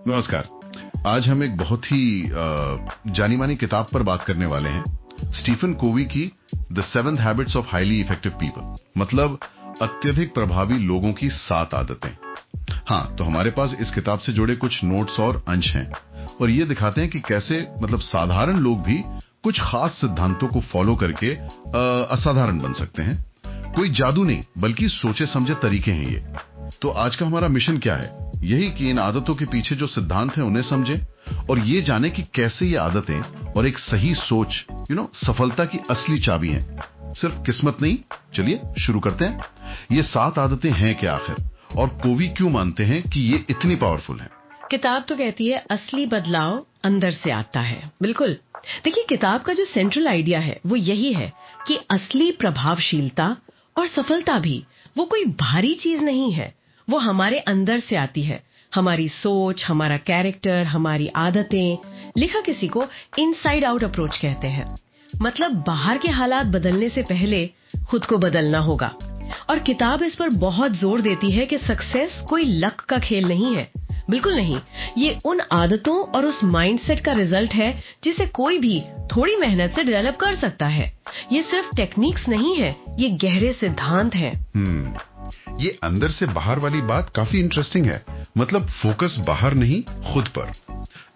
नमस्कार। आज हम एक बहुत ही जानी मानी किताब पर बात करने वाले हैं, स्टीफन कोवी की the 7 habits of highly effective people, मतलब अत्यधिक प्रभावी लोगों की 7 आदतें। हाँ, तो हमारे पास इस किताब से जुड़े कुछ नोट्स और अंश हैं और ये दिखाते हैं कि कैसे मतलब साधारण लोग भी कुछ खास सिद्धांतों को फॉलो करके असाधारण बन सकते हैं। कोई जादू नहीं, बल्कि सोचे समझे तरीके हैं ये। तो आज का हमारा मिशन क्या है? यही कि इन आदतों के पीछे जो सिद्धांत हैं उन्हें समझें और ये जाने कि कैसे ये आदतें और एक सही सोच सफलता की असली चाबी हैं, सिर्फ किस्मत नहीं। चलिए शुरू करते हैं। ये 7 आदतें हैं क्या आखिर, और कोवी क्यों मानते हैं कि ये इतनी पावरफुल हैं? किताब तो कहती है असली बदलाव अंदर से आता है। बिल्कुल। देखिए, किताब का जो सेंट्रल आइडिया है वो यही है कि असली प्रभावशीलता और सफलता भी वो कोई भारी चीज नहीं है, वो हमारे अंदर से आती है। हमारी सोच, हमारा कैरेक्टर, हमारी आदतें। लिखा किसी को इनसाइड आउट अप्रोच कहते हैं, मतलब बाहर के हालात बदलने से पहले खुद को बदलना होगा। और किताब इस पर बहुत जोर देती है कि सक्सेस कोई लक का खेल नहीं है। बिल्कुल नहीं, ये उन आदतों और उस माइंडसेट का रिजल्ट है जिसे कोई भी थोड़ी मेहनत से डेवलप कर सकता है। ये सिर्फ टेक्निक्स नहीं है, ये गहरे सिद्धांत हैं। ये अंदर से बाहर वाली बात काफी इंटरेस्टिंग है, मतलब फोकस बाहर नहीं, खुद पर।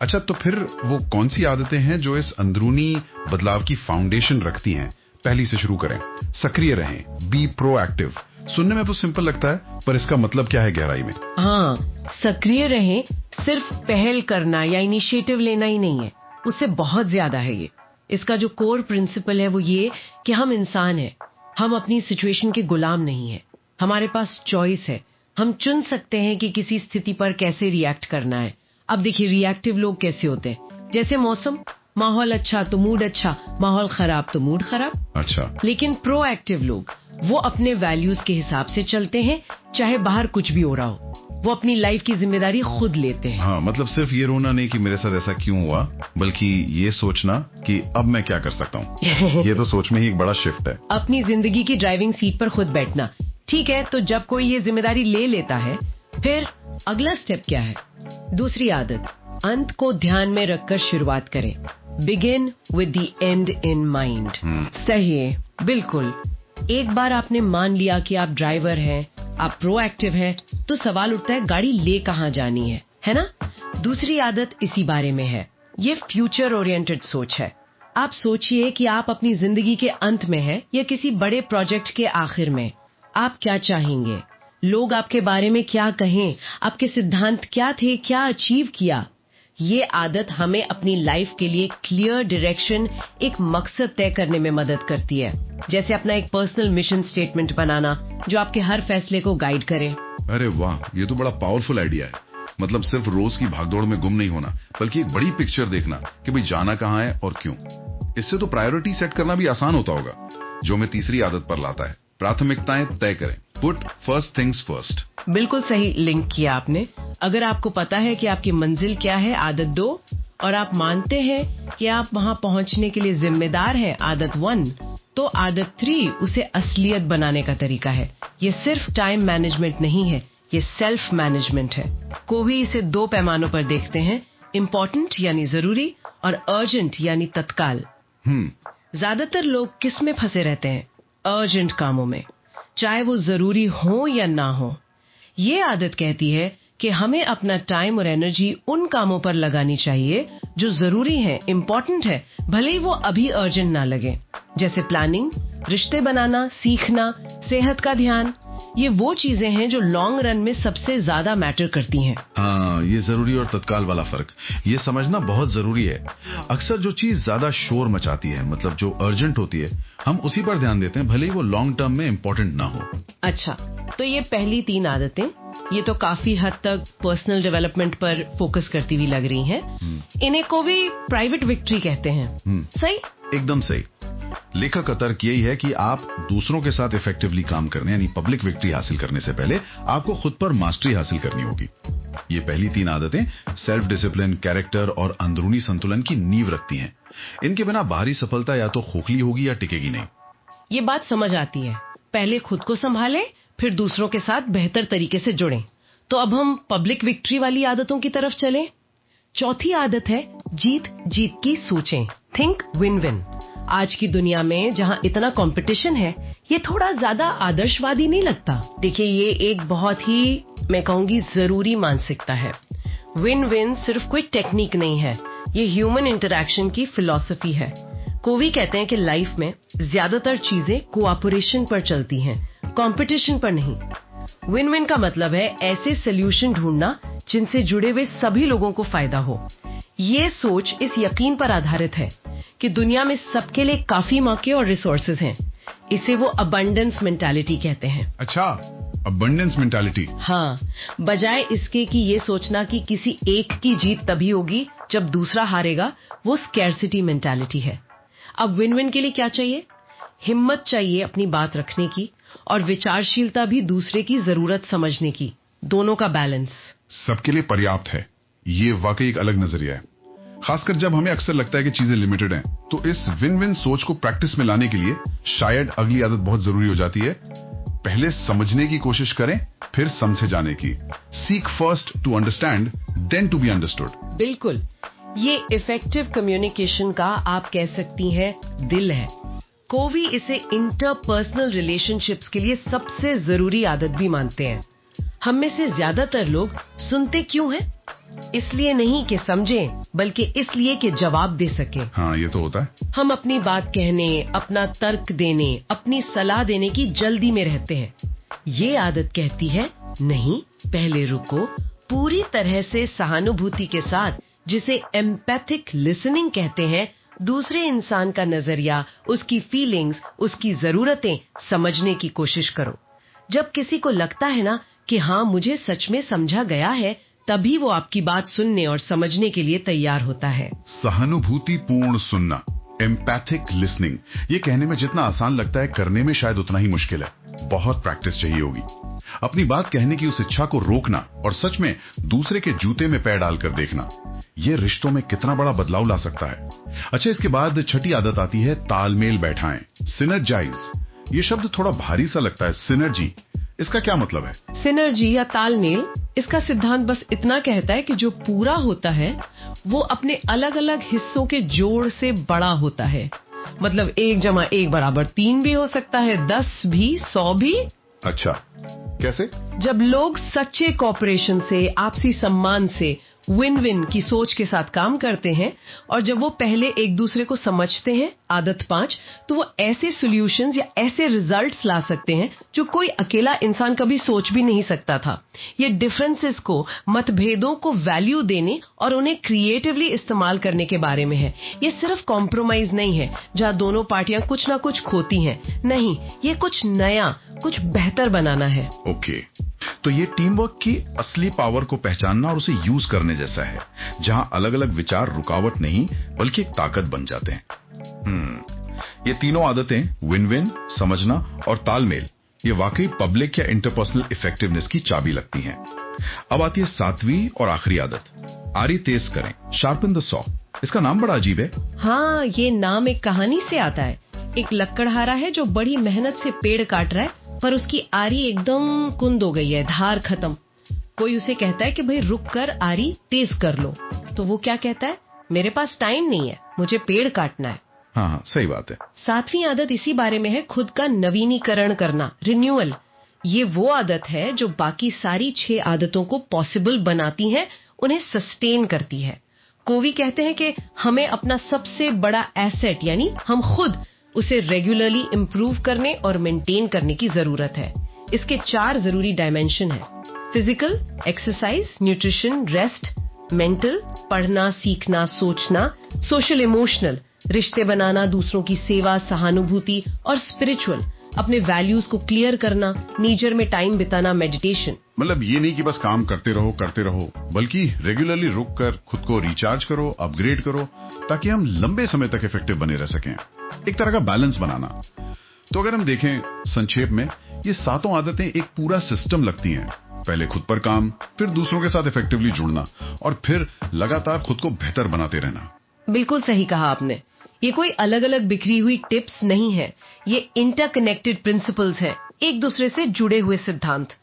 अच्छा, तो फिर वो कौन सी आदतें हैं जो इस अंदरूनी बदलाव की फाउंडेशन रखती हैं? पहली से शुरू करें। सक्रिय रहें, बी प्रोएक्टिव। सुनने में तो सिंपल लगता है, पर इसका मतलब क्या है गहराई में? हाँ, सक्रिय रहें सिर्फ पहल करना या इनिशिएटिव लेना ही नहीं है, उससे बहुत ज्यादा है ये। इसका जो कोर प्रिंसिपल है वो ये कि हम इंसान हैं, हम अपनी सिचुएशन के गुलाम नहीं है। हमारे पास चॉइस है, हम चुन सकते हैं कि किसी स्थिति पर कैसे रिएक्ट करना है। अब देखिए, रिएक्टिव लोग कैसे होते हैं, जैसे मौसम, माहौल अच्छा तो मूड अच्छा, माहौल खराब तो मूड खराब। अच्छा। लेकिन प्रोएक्टिव लोग वो अपने वैल्यूज के हिसाब से चलते हैं, चाहे बाहर कुछ भी हो रहा हो। वो अपनी लाइफ की जिम्मेदारी खुद लेते हैं। हाँ, मतलब सिर्फ ये रोना नहीं कि मेरे साथ ऐसा क्यों हुआ, बल्कि ये सोचना कि अब मैं क्या कर सकता हूँ। ये तो सोच में ही एक बड़ा शिफ्ट है। अपनी जिंदगी की ड्राइविंग सीट पर खुद बैठना। ठीक है, तो जब कोई ये जिम्मेदारी ले लेता है, फिर अगला स्टेप क्या है? दूसरी आदत, अंत को ध्यान में रखकर शुरुआत करें। Begin with the and in mind. सही है, बिल्कुल। एक बार आपने मान लिया कि आप ड्राइवर हैं, आप प्रोएक्टिव हैं, तो सवाल उठता है गाड़ी ले कहाँ जानी है ना? दूसरी आदत इसी बारे में है। ये फ्यूचर ओरिएंटेड सोच है। आप सोचिए कि आप अपनी जिंदगी के अंत में हैं या किसी बड़े प्रोजेक्ट के आखिर में। आप क्या चाहेंगे? लोग आपके बारे में क्या कहें? आपके सिद्धांत क्या थे? क्या अचीव किया? ये आदत हमें अपनी लाइफ के लिए क्लियर डायरेक्शन, एक मकसद तय करने में मदद करती है। जैसे अपना एक पर्सनल मिशन स्टेटमेंट बनाना जो आपके हर फैसले को गाइड करे। अरे वाह, ये तो बड़ा पावरफुल आइडिया है। मतलब सिर्फ रोज की भागदौड़ में गुम नहीं होना, बल्कि एक बड़ी पिक्चर देखना कि भाई जाना कहाँ है और क्यों। इससे तो प्रायोरिटी सेट करना भी आसान होता होगा, जो हमें तीसरी आदत पर लाता है। प्राथमिकताएं तय करें। Put first things first. बिल्कुल सही लिंक किया आपने। अगर आपको पता है कि आपकी मंजिल क्या है, आदत 2, और आप मानते हैं कि आप वहां पहुंचने के लिए जिम्मेदार हैं, आदत 1, तो आदत 3 उसे असलियत बनाने का तरीका है। ये सिर्फ टाइम मैनेजमेंट नहीं है, ये सेल्फ मैनेजमेंट है। कोवी इसे 2 पैमानों पर देखते हैं, इम्पोर्टेंट यानी जरूरी और अर्जेंट यानी तत्काल। ज्यादातर लोग किस में फंसे रहते हैं? अर्जेंट कामों में, चाहे वो जरूरी हो या ना हो। ये आदत कहती है कि हमें अपना टाइम और एनर्जी उन कामों पर लगानी चाहिए जो जरूरी है, इम्पोर्टेंट है, भले ही वो अभी अर्जेंट ना लगे। जैसे प्लानिंग, रिश्ते बनाना, सीखना, सेहत का ध्यान। ये वो चीजें हैं जो लॉन्ग रन में सबसे ज्यादा मैटर करती हैं। हाँ, ये जरूरी और तत्काल वाला फर्क ये समझना बहुत जरूरी है। अक्सर जो चीज ज्यादा शोर मचाती है, मतलब जो अर्जेंट होती है, हम उसी पर ध्यान देते हैं, भले ही वो लॉन्ग टर्म में इम्पोर्टेंट ना हो। अच्छा, तो ये पहली 3 आदतें, ये तो काफी हद तक पर्सनल डेवलपमेंट पर फोकस करती हुई लग रही हैं। इन्हें कोवी प्राइवेट विक्ट्री कहते हैं। सही? एकदम सही। लेखक का तर्क यही है कि आप दूसरों के साथ इफेक्टिवली काम करने यानी पब्लिक विक्ट्री हासिल करने से पहले आपको खुद पर मास्टरी हासिल करनी होगी। ये पहली 3 आदतें सेल्फ डिसिप्लिन, कैरेक्टर और अंदरूनी संतुलन की नींव रखती हैं। इनके बिना बाहरी सफलता या तो खोखली होगी या टिकेगी नहीं। ये बात समझ आती है। पहले खुद को संभालें, फिर दूसरों के साथ बेहतर तरीके से जुड़ें। तो अब हम पब्लिक विक्ट्री वाली आदतों की तरफ चलें। चौथी आदत है जीत जीत की सोचें, थिंक विन विन। आज की दुनिया में जहां इतना कंपटीशन है, ये थोड़ा ज्यादा आदर्शवादी नहीं लगता? देखिए, ये एक बहुत ही, मैं कहूंगी, जरूरी मानसिकता है। विन विन सिर्फ कोई टेक्निक नहीं है, ये ह्यूमन इंटरैक्शन की फिलॉसफी है। कोवी कहते हैं कि लाइफ में ज्यादातर चीजें कोऑपरेशन पर चलती हैं, कंपटीशन पर नहीं। विन विन का मतलब है ऐसे सॉल्यूशन ढूंढना जिनसे जुड़े हुए सभी लोगों को फायदा हो। ये सोच इस यकीन पर आधारित है कि दुनिया में सबके लिए काफी मौके और रिसोर्सेज हैं। इसे वो अबंडेंस मेंटालिटी कहते हैं। अच्छा, अबंडेंस मेंटालिटी। हाँ, बजाय इसके कि ये सोचना कि किसी एक की जीत तभी होगी जब दूसरा हारेगा, वो स्कैरसिटी मेंटालिटी है। अब विन विन के लिए क्या चाहिए? हिम्मत चाहिए अपनी बात रखने की, और विचारशीलता भी दूसरे की जरूरत समझने की। दोनों का बैलेंस सबके लिए पर्याप्त है। ये वाकई एक अलग नजरिया है, खासकर जब हमें अक्सर लगता है कि चीजें लिमिटेड हैं। तो इस विन विन सोच को प्रैक्टिस में लाने के लिए शायद अगली आदत बहुत जरूरी हो जाती है। पहले समझने की कोशिश करें, फिर समझे जाने की। Seek first to understand, then to be understood. बिल्कुल, ये इफेक्टिव कम्युनिकेशन का, आप कह सकती हैं, दिल है। कोवी इसे इंटरपर्सनल रिलेशनशिप्स के लिए सबसे जरूरी आदत भी मानते हैं। हम में से ज्यादातर लोग सुनते क्यों हैं? इसलिए नहीं कि समझें, बल्कि इसलिए कि जवाब दे सकें। हाँ, ये तो होता है। हम अपनी बात कहने, अपना तर्क देने, अपनी सलाह देने की जल्दी में रहते हैं। ये आदत कहती है, नहीं, पहले रुको, पूरी तरह से सहानुभूति के साथ, जिसे एम्पैथिक लिसनिंग कहते हैं, दूसरे इंसान का नजरिया, उसकी फीलिंग्स, उसकी जरूरतें समझने की कोशिश करो। जब किसी को लगता है ना कि हाँ, मुझे सच में समझा गया है, तभी वो आपकी बात सुनने और समझने के लिए तैयार होता है। सहानुभूतिपूर्ण सुनना, एम्पैथिक लिसनिंग, ये कहने में जितना आसान लगता है, करने में शायद उतना ही मुश्किल है। बहुत प्रैक्टिस चाहिए होगी। अपनी बात कहने की उस इच्छा को रोकना और सच में दूसरे के जूते में पैर डालकर देखना, ये रिश्तों में कितना बड़ा बदलाव ला सकता है। अच्छा, इसके बाद छठी आदत आती है तालमेल बैठाएं, सिनर्जाइज। ये शब्द थोड़ा भारी सा लगता है। सिनर्जी, इसका क्या मतलब है? सिनर्जी या तालमेल, इसका सिद्धांत बस इतना कहता है कि जो पूरा होता है वो अपने अलग अलग हिस्सों के जोड़ से बड़ा होता है। मतलब 1 + 1 = 3 भी हो सकता है, 10 भी, 100 भी। अच्छा, कैसे? जब लोग सच्चे कोऑपरेशन से, आपसी सम्मान से, विन विन की सोच के साथ काम करते हैं, और जब वो पहले एक दूसरे को समझते हैं, आदत 5, तो वो ऐसे सॉल्यूशंस या ऐसे रिजल्ट्स ला सकते हैं जो कोई अकेला इंसान कभी सोच भी नहीं सकता था। ये डिफरेंसेस को, मतभेदों को वैल्यू देने और उन्हें क्रिएटिवली इस्तेमाल करने के बारे में है। ये सिर्फ कॉम्प्रोमाइज नहीं है जहां दोनों पार्टियां कुछ ना कुछ खोती हैं। नहीं, ये कुछ नया, कुछ बेहतर बनाना है। ओके, तो ये टीम वर्क की असली पावर को पहचानना और उसे यूज करने जैसा है, जहां अलग अलग विचार रुकावट नहीं बल्कि एक ताकत बन जाते हैं। ये तीनों आदतें, विन विन, समझना और तालमेल, ये वाकई पब्लिक या इंटरपर्सनल इफेक्टिवनेस की चाबी लगती हैं। अब आती है 7वीं और आखिरी आदत, आरी तेज करें, शार्पन द सॉ। इसका नाम बड़ा अजीब है। हाँ, ये नाम एक कहानी से आता है। एक लकड़हारा है जो बड़ी मेहनत से पेड़ काट रहा है, पर उसकी आरी एकदम कुंद हो गई है, धार खत्म। कोई उसे कहता है कि भाई रुक कर आरी तेज कर लो, तो वो क्या कहता है? मेरे पास टाइम नहीं है, मुझे पेड़ काटना है। हाँ, सही बात है। 7वीं आदत इसी बारे में है, खुद का नवीनीकरण करना, रिन्यूअल। ये वो आदत है जो बाकी सारी 6 आदतों को पॉसिबल बनाती है, उन्हें सस्टेन करती है। कोवी कहते हैं कि हमें अपना सबसे बड़ा एसेट, यानी हम खुद, उसे रेगुलरली इम्प्रूव करने और मेंटेन करने की जरूरत है। इसके 4 जरूरी डायमेंशन हैं: physical, exercise, nutrition, rest; mental, पढ़ना, सीखना, सोचना; सोशल इमोशनल, रिश्ते बनाना, दूसरों की सेवा, सहानुभूति; और स्पिरिचुअल, अपने वैल्यूज को क्लियर करना, नेचर में टाइम बिताना, मेडिटेशन। मतलब ये नहीं कि बस काम करते रहो, बल्कि रेगुलरली रुक कर खुद को रिचार्ज करो, अपग्रेड करो, ताकि हम लंबे समय तक इफेक्टिव बने रह सकें। एक तरह का बैलेंस बनाना। तो अगर हम देखें संक्षेप में, ये 7 आदतें एक पूरा सिस्टम लगती हैं। पहले खुद पर काम, फिर दूसरों के साथ इफेक्टिवली जुड़ना, और फिर लगातार खुद को बेहतर बनाते रहना। बिल्कुल सही कहा आपने। ये कोई अलग अलग बिखरी हुई टिप्स नहीं है, ये इंटरकनेक्टेड प्रिंसिपल्स हैं, एक दूसरे से जुड़े हुए सिद्धांत।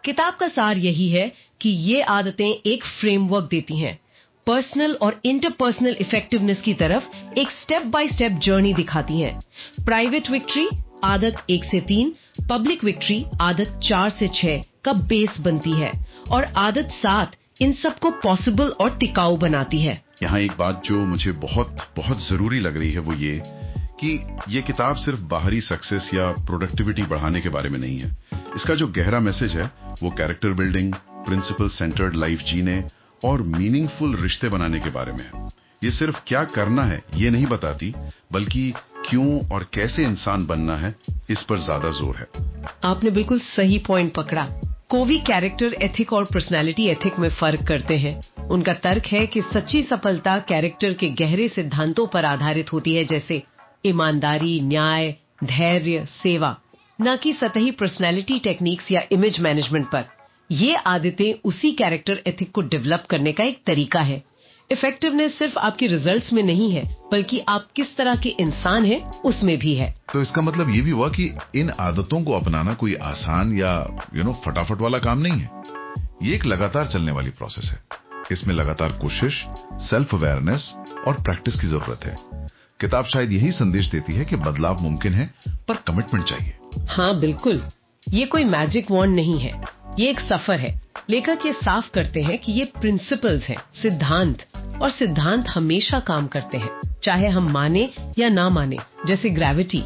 किताब का सार यही है कि ये आदतें एक फ्रेमवर्क देती हैं। पर्सनल और इंटरपर्सनल इफेक्टिवनेस की तरफ एक स्टेप बाय स्टेप जर्नी दिखाती हैं। प्राइवेट विक्ट्री आदत 1 से 3, पब्लिक विक्ट्री आदत 4 से 6 का बेस बनती है और आदत 7 इन सब को पॉसिबल और टिकाऊ बनाती है। यहाँ एक बात जो मुझे बहुत बहुत जरूरी लग रही है वो ये कि ये किताब सिर्फ बाहरी सक्सेस या प्रोडक्टिविटी बढ़ाने के बारे में नहीं है। इसका जो गहरा मैसेज है वो character building, principle centered life जीने और मीनिंगफुल रिश्ते बनाने के बारे में है। ये सिर्फ क्या करना है ये नहीं बताती, बल्कि क्यों और कैसे इंसान बनना है इस पर ज्यादा जोर है। आपने बिल्कुल सही पॉइंट पकड़ा। कोवी कैरेक्टर एथिक और पर्सनालिटी एथिक में फर्क करते हैं। उनका तर्क है कि सच्ची सफलता कैरेक्टर के गहरे सिद्धांतों पर आधारित होती है, जैसे ईमानदारी, न्याय, धैर्य, सेवा, न कि सतही पर्सनालिटी टेक्निक्स या इमेज मैनेजमेंट पर। ये आदतें उसी कैरेक्टर एथिक को डेवलप करने का एक तरीका है। इफेक्टिवनेस सिर्फ आपके रिजल्ट्स में नहीं है, बल्कि आप किस तरह के इंसान हैं उसमें भी है। तो इसका मतलब ये भी हुआ कि इन आदतों को अपनाना कोई आसान या फटाफट वाला काम नहीं है। ये एक लगातार चलने वाली प्रोसेस है। इसमें लगातार कोशिश, सेल्फ अवेयरनेस और प्रैक्टिस की जरूरत है। किताब शायद यही संदेश देती है कि बदलाव मुमकिन है, पर कमिटमेंट चाहिए। हाँ बिल्कुल, ये कोई मैजिक वॉन्ड नहीं है, ये एक सफर है। लेखक ये साफ करते हैं कि ये प्रिंसिपल्स हैं, सिद्धांत, और सिद्धांत हमेशा काम करते हैं, चाहे हम माने या ना माने, जैसे ग्रेविटी।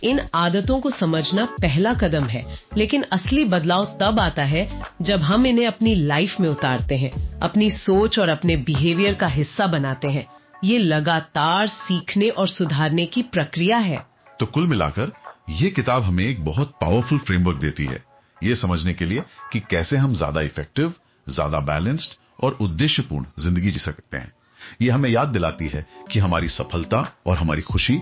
इन आदतों को समझना पहला कदम है, लेकिन असली बदलाव तब आता है जब हम इन्हें अपनी लाइफ में उतारते हैं, अपनी सोच और अपने बिहेवियर का हिस्सा बनाते हैं। ये लगातार सीखने और सुधारने की प्रक्रिया है। तो कुल मिलाकर ये किताब हमें एक बहुत पावरफुल फ्रेमवर्क देती है, ये समझने के लिए कि कैसे हम ज्यादा इफेक्टिव, ज्यादा बैलेंस्ड और उद्देश्यपूर्ण जिंदगी जी सकते हैं। ये हमें याद दिलाती है कि हमारी सफलता और हमारी खुशी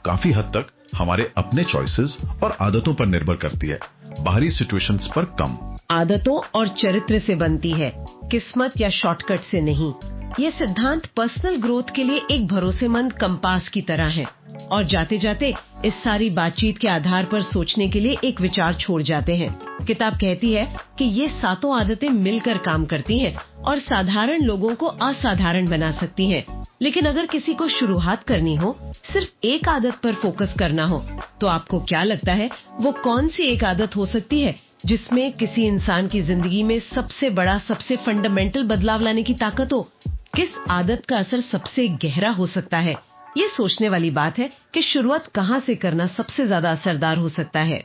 काफी हद तक हमारे अपने चॉइसेस और आदतों पर निर्भर करती है, बाहरी सिचुएशंस पर कम। आदतों और चरित्र से बनती है, किस्मत या शॉर्टकट से नहीं। ये सिद्धांत पर्सनल ग्रोथ के लिए एक भरोसेमंद कंपास की तरह है, और जाते जाते इस सारी बातचीत के आधार पर सोचने के लिए एक विचार छोड़ जाते हैं। किताब कहती है कि ये सातों आदतें मिलकर काम करती हैं और साधारण लोगों को असाधारण बना सकती हैं। लेकिन अगर किसी को शुरुआत करनी हो, सिर्फ एक आदत पर फोकस करना हो, तो आपको क्या लगता है वो कौन सी एक आदत हो सकती है जिसमें किसी इंसान की जिंदगी में सबसे बड़ा, सबसे फंडामेंटल बदलाव लाने की ताकत हो? किस आदत का असर सबसे गहरा हो सकता है? ये सोचने वाली बात है कि शुरुआत कहाँ से करना सबसे ज्यादा असरदार हो सकता है।